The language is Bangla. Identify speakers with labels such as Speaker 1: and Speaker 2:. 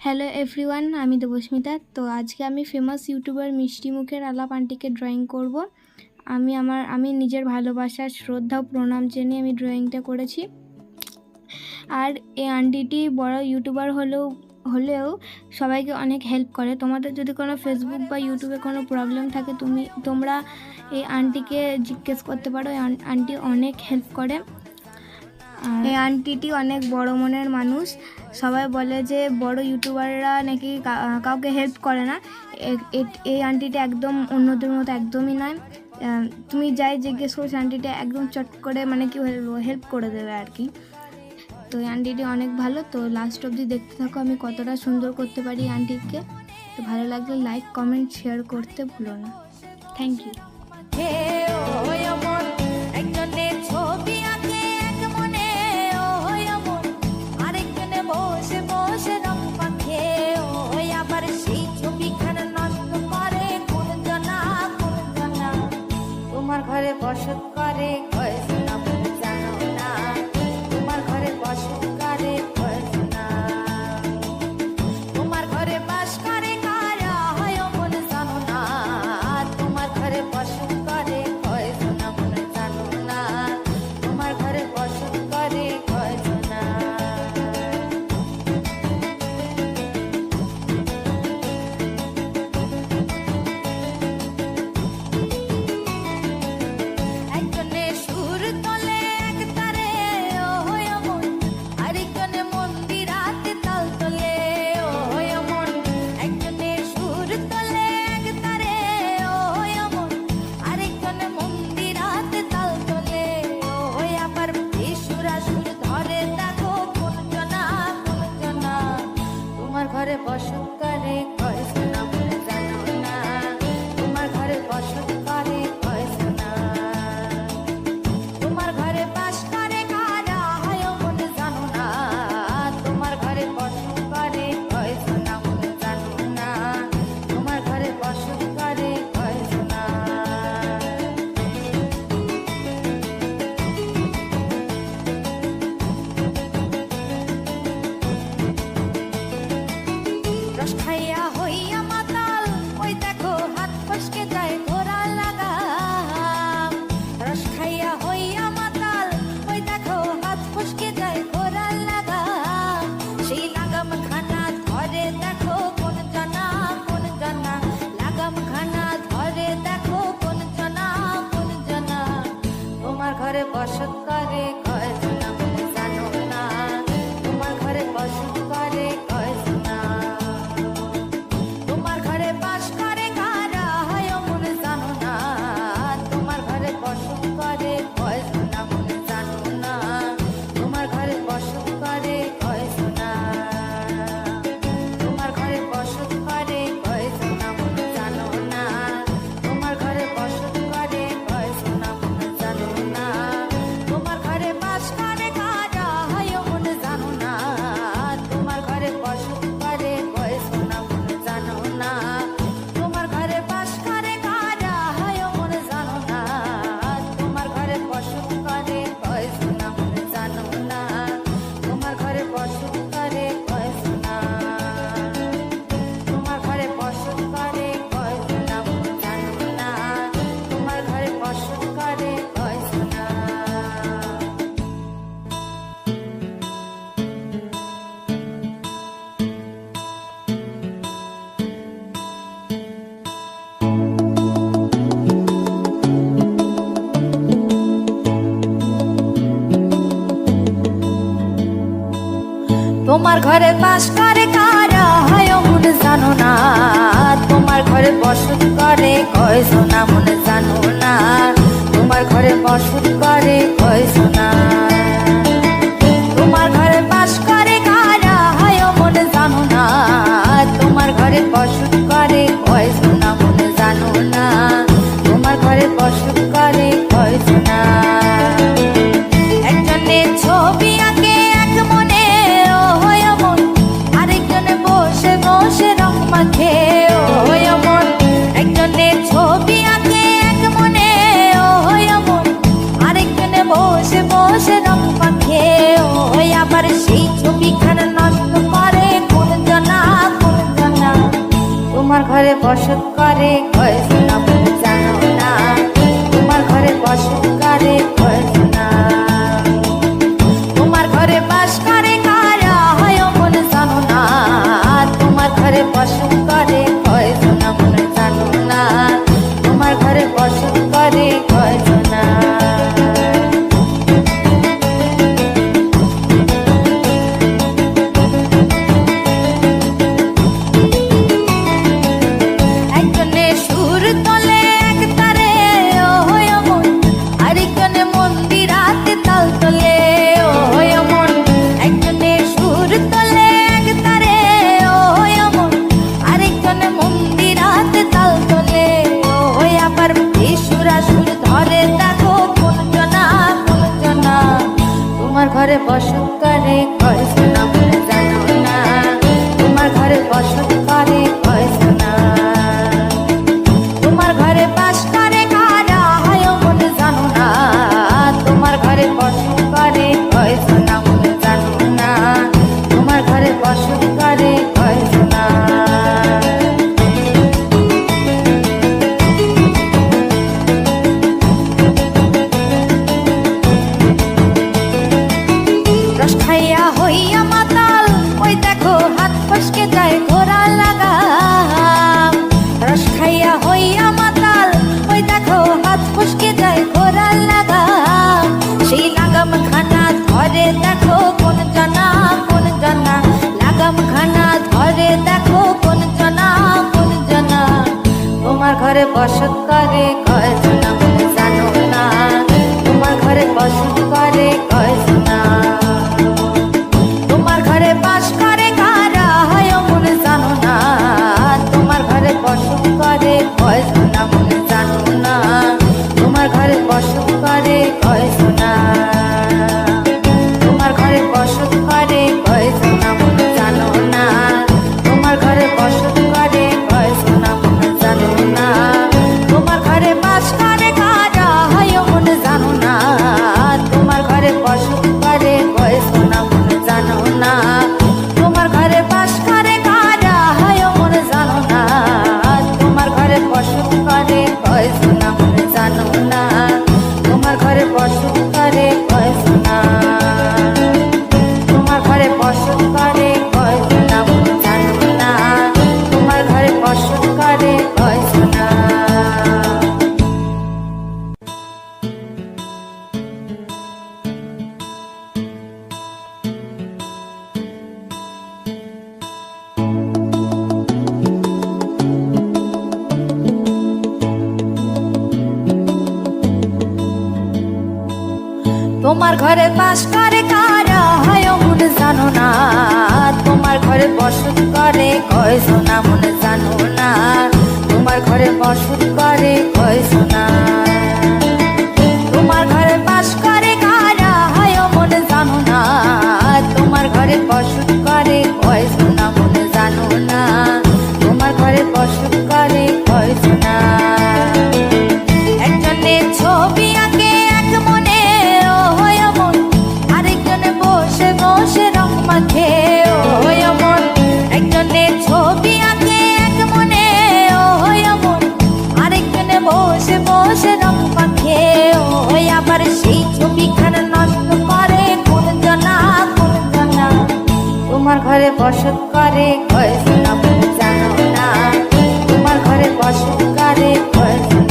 Speaker 1: হ্যালো এভরিওয়ান, আমি দেবস্মিতা। তো আজকে আমি ফেমাস ইউটিউবার মিষ্টি মুখের আলাপ আন্টিকে ড্রয়িং করব। আমি নিজের ভালোবাসার শ্রদ্ধা ও প্রণাম জানিয়ে আমি ড্রয়িংটা করেছি। আর এই আন্টিটি বড় ইউটিউবার হলেও সবাইকে অনেক হেল্প করে। তোমাদের যদি কোনো ফেসবুক বা ইউটিউবে কোনো প্রবলেম থাকে তোমরা এই আন্টিকে জিজ্ঞেস করতে পারো। এই আন্টি অনেক হেল্প করে। এই আন্টিটি অনেক বড় মনের মানুষ। সবাই বলে যে বড় ইউটিউবাররা নাকি কাউকে হেল্প করে না। এই আন্টিটা একদম অন্যদের মতো একদমই নয়। তুমি যাই জিজ্ঞেস করছো আন্টিটা একদম চট করে কি হেল্প করে দেবে আর কি। তো এই আন্টিটি অনেক ভালো। তো লাস্ট অবধি দেখতে থাকো আমি কতটা সুন্দর করতে পারি আন্টিকে। তো ভালো লাগলে লাইক কমেন্ট শেয়ার করতে ভুলো না। Thank you.
Speaker 2: ঘরে বসত করে কয়জনা জানো না, তোমার ঘরে বসত করে কয়জনা, তোমার ঘরে বাস করে কারা হয় মন জানো না, তোমার ঘরে বসত করে কয়জনা মন জানো না, তোমার ঘরে বসত করে কয়জনা। ঘরে বসত করে কয়জনা মন জানো না, তোমার ঘরে বসত করে কয়জনা, তোমার ঘরে বাস করে কারা হয় মন জানো না, তোমার ঘরে বসত করে কয়জনা মন জানো না, তোমার ঘরে বসত করে কয়জনা। রস খাইয়া হইয়া মাতাল ওই দেখো হাত ফসকে যায় ঘোড়া লাগাম, রস খাইয়া হইয়া মাতাল ওই দেখো হাত ফসকে যায় ঘোড়া লাগাম, সেই লাগাম খানা ধরে দেখো কোন জনা, লাগাম খানা ধরে দেখো কোন জনা, তোমার ঘরে বসত করে কয়জনা মন জানো না, তোমার ঘরে বসত করে কয়জনা, তোমার ঘরে বাস করে কারা হয় মন জানো না, তোমার ঘরে বসত করে কয়জনা মন জানো না, তোমার ঘরে বসত করে কয়জনা, তোমার ঘরে বসত করে কয়জনা মন জানো না, তোমার ঘরে বসত করে কয়জনা মন জানো না, তোমার ঘরে বাস করে কারা হয় মন জানো না, তোমার ঘরে বসত করে কয়জনা মন জানো না, তোমার ঘরে বাস করে কারা হয় মন জানো না, তোমার ঘরে বসত করে কয়জনা মন জানো না, তোমার ঘরে বসত করে কয়জনা, তোমার ঘরে বসত করে কয়জনা মন জানো না, তোমার ঘরে বসত করে কয়জনা। তোমার ঘরে বাস করে কারা হয় মন জানো না, তোমার ঘরে বসত করে কয়জনা মন জানো না, তোমার ঘরে বসত করে কয়জনা, তোমার ঘরে বাস করে কারা হয় মন জানো না, তোমার ঘরে বসত করে কয়জনা মন জানো না, তোমার ঘরে বসত করে কয়জনা। একজনে ছবি আঁকে এক মনে রং মাখে ওই মন, একজনে ছবি আঁকে এক মনে ওই মন, আরেকজনে বসে বসে ঘরে বসত করে কয় সোনা মনে জানো না, তোমার ঘরে বসত করে কয় সোনা। তোমার ঘরে বাস করে কারা হয় মনে জানো না, তোমার ঘরে বসত করে কয় সোনা মনে জানো না, তোমার ঘরে বসত করে কয় সোনা। একজনে সুর তোলে এক তারে ও হয় মন, আরেকজনে মন্দিরাতে তাল তোলে ও হয় মন। একজনে সুর তোলে এক তারে ও হয় মন, আরেকজনে মন্দিরাতে তাল তোলে ও হয়। আবার সুরা সুর ধরে দেখো কোন জনা কোন জনা, তোমার ঘরে বসত করে কয় সোনা মনে জানো না, তোমার ঘরে বসত করে কয় সোনা। তোমার ঘরে বাস করে কারা হয় মনে জানো না, তোমার ঘরে বসত করে কয় সোনা মনে জানো না, তোমার ঘরে বসত করে কয় সোনা। রস খাইয়া হইয়া মাতাল ওই দেখো হাত ফসকে যায় ঘোড়া লাগাম। রস খাইয়া হইয়া মাতাল ওই দেখো হাত ফসকে যায় ঘোড়া লাগাম। সেই লাগাম খানা ধরে দেখো কোন জনা কোন জনা, লাগাম খানা ধরে দেখো কোন জনা কোন জনা। তোমার ঘরে বসত করে কয় সোনা মনে জানো না, তোমার ঘরে বসত করে কয় সোনা। তোমার ঘরে বাস করে কারা হয় মনে জানো না, তোমার ঘরে বসত করে কয় সোনা মনে জানো না, তোমার ঘরে বসত করে কয় সোনা। তোমার ঘরে বসত করে কয় সোনা মনে জানো না, তোমার ঘরে বসত করে কয় সোনা মনে জানো না। তোমার ঘরে বাস করে কারা হয় মনে জানো না, তোমার ঘরে বসত করে কয় সোনা মনে জানো না, তোমার ঘরে বাস করে কারা হয় মনে জানো না, তোমার ঘরে বসত করে কয় সোনা মনে জানো না, তোমার ঘরে বসত করে কয় সোনা। তোমার ঘরে বসত করে কয় সোনা মনে জানো না, তোমার ঘরে বসত করে কয় সোনা। তোমার ঘরে বাস করে কারা হয় মনে জানো না, তোমার ঘরে বসত করে কয় সোনা মনে জানো না, তোমার ঘরে বসত করে কয় সোনা। তোমার ঘরে বাস করে কারা হয় মনে জানো না, তোমার ঘরে বসত করে কয় সোনা মনে জানো না, তোমার ঘরে বসত করে কয় সোনা। একজনে ছবি আঁকে এক মনে ও হয় মন, আরেকজনে বসে বসে রং মাখে ও হয় মন। একজনে ছবি আঁকে এক মনে ও হয় মন, আরেকজনে বসে বসে রং মাখে ও হয়। আবার সেই ছবিখানা নষ্ট করে কোন জনা কোন জনা, তোমার ঘরে বসত করে কয় সোনা মনে জানো না, তোমার ঘরে বসত করে কয় সোনা।